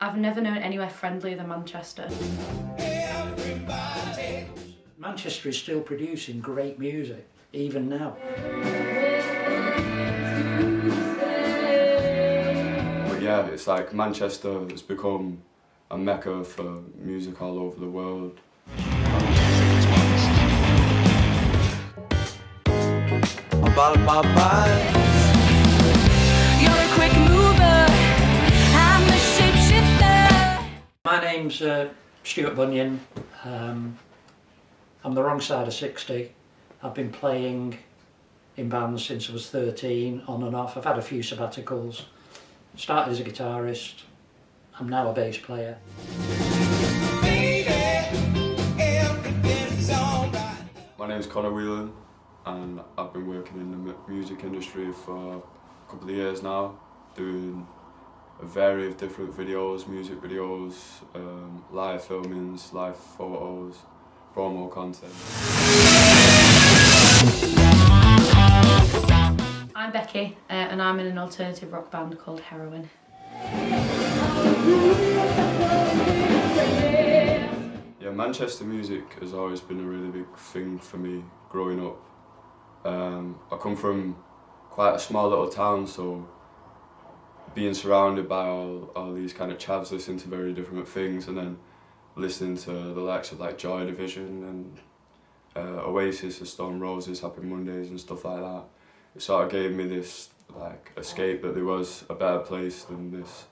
I've never known anywhere friendlier than Manchester. Manchester is still producing great music, even now. But yeah, it's like Manchester has become a mecca for music all over the world. You're a quick mover, I'm the shapeshifter. My name's Stuart Bunyan. I'm the wrong side of 60. I've been playing in bands since I was 13, on and off. I've had a few sabbaticals. Started as a guitarist. I'm now a bass player. My name's Conor Whelan, and I've been working in the music industry for a couple of years now, doing a variety of different videos, music videos, live filmings, live photos, promo content. I'm Becky and I'm in an alternative rock band called Heroine. Yeah, Manchester music has always been a really big thing for me growing up. I come from quite a small little town, so being surrounded by all these kind of chavs listening to very different things, and then listening to the likes of like Joy Division and Oasis, the Stone Roses, Happy Mondays and stuff like that, it sort of gave me this like escape that there was a better place than this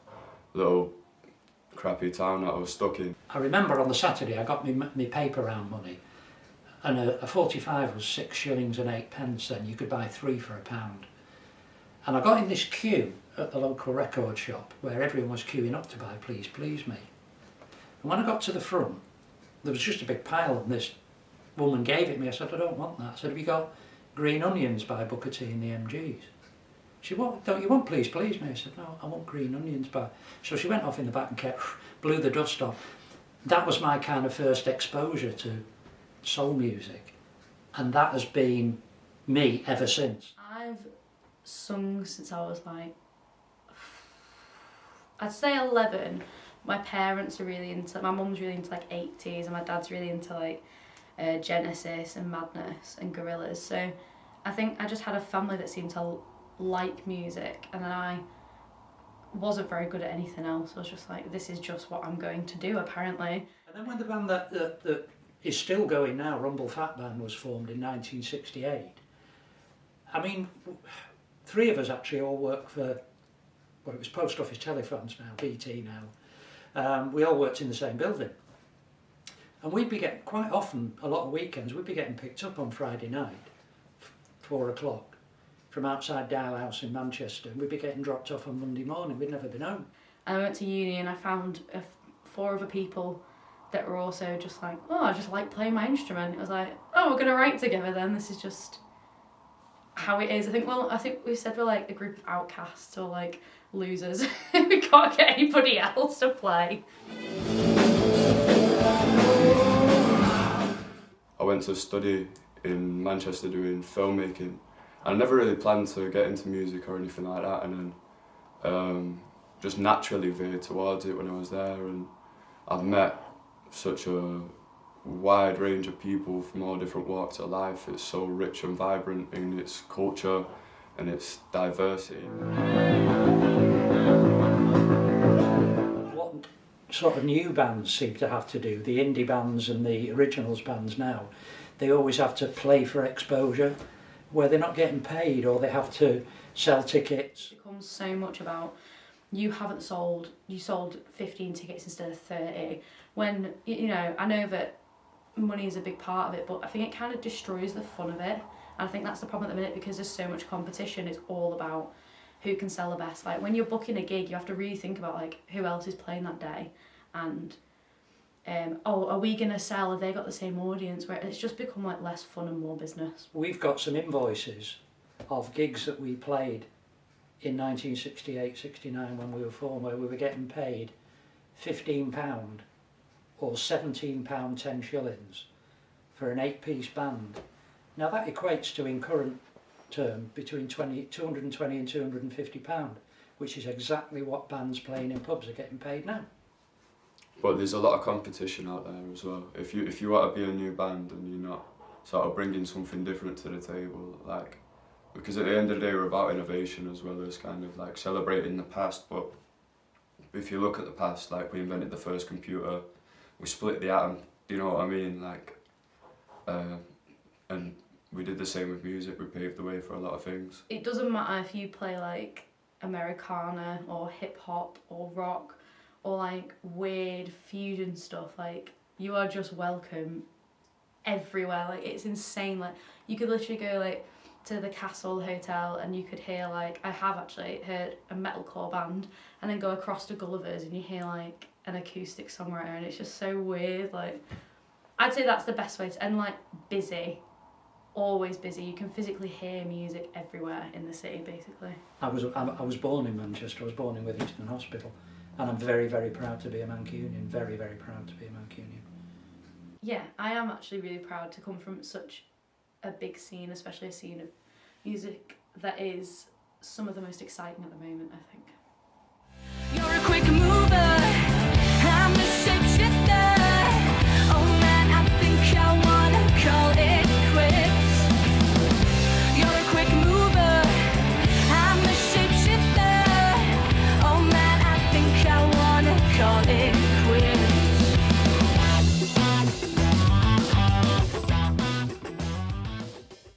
little crappy town that I was stuck in. I remember on the Saturday I got me paper round money, and a 45 was 6 shillings and 8 pence then. You could buy 3 for £1. And I got in this queue at the local record shop where everyone was queuing up to buy Please Please Me. And when I got to the front, there was just a big pile, and this woman gave it me. I said, I don't want that. I said, have you got Green Onions by Booker T and the MGs? She said, what, don't you want Please Please Me? I said, no, I want Green Onions by... So she went off in the back and kept, blew the dust off. That was my kind of first exposure to soul music, and that has been me ever since. I've sung since I was like, I'd say 11. My parents are really into, my mum's really into like 80s and my dad's really into like Genesis and Madness and Gorillaz. So I think I just had a family that seemed to like music, and then I wasn't very good at anything else. I was just like, this is just what I'm going to do apparently. And then when the band that is still going now, Rumble Fat Band, was formed in 1968, I mean, 3 of us actually all work for, well, it was Post Office Telephones now, BT now. We all worked in the same building, and we'd be getting, quite often, a lot of weekends, we'd be getting picked up on Friday night, 4 o'clock, from outside Dial House in Manchester, and we'd be getting dropped off on Monday morning. We'd never been home. And I went to uni and I found 4 other people that were also just like, oh, I just like playing my instrument. It was like, oh, we're going to write together then. This is just how it is. I think we said we're like a group of outcasts or like losers. We can't get anybody else to play. I went to study in Manchester doing filmmaking. I never really planned to get into music or anything like that, and then just naturally veered towards it when I was there, and I've met such a wide range of people from all different walks of life. It's so rich and vibrant in its culture and its diversity. What sort of new bands seem to have to do, the indie bands and the originals bands now, they always have to play for exposure, where they're not getting paid, or they have to sell tickets. It becomes so much about, you sold 15 tickets instead of 30. When, you know, I know that money is a big part of it, but I think it kind of destroys the fun of it. And I think that's the problem at the minute, because there's so much competition. It's all about who can sell the best. Like when you're booking a gig, you have to really think about like who else is playing that day, and oh, are we going to sell? Have they got the same audience? Where it's just become like less fun and more business. We've got some invoices of gigs that we played in 1968, 69 when we were formed, where we were getting paid £15 or £17 10 shillings for an 8-piece band. Now that equates to, in current term, between 220 and £250, which is exactly what bands playing in pubs are getting paid now. But there's a lot of competition out there as well. If you want to be a new band and you're not sort of bringing something different to the table, like, because at the end of the day we're about innovation as well as kind of like celebrating the past. But if you look at the past, like we invented the first computer, we split the atom, do you know what I mean? Like, and we did the same with music, we paved the way for a lot of things. It doesn't matter if you play like Americana or hip hop or rock or like weird fusion stuff, like you are just welcome everywhere. Like it's insane. Like you could literally go like to the Castle Hotel and you could hear like, I have actually heard a metalcore band, and then go across to Gulliver's and you hear like an acoustic songwriter, and it's just so weird. Like I'd say that's the best way to, and like busy, always busy. You can physically hear music everywhere in the city basically. I was born in Manchester, I was born in Witherspoon Hospital, and I'm very, very proud to be a Mancunian, very, very proud to be a Mancunian. Yeah, I am actually really proud to come from such a big scene, especially a scene of music that is some of the most exciting at the moment, I think. You're a quick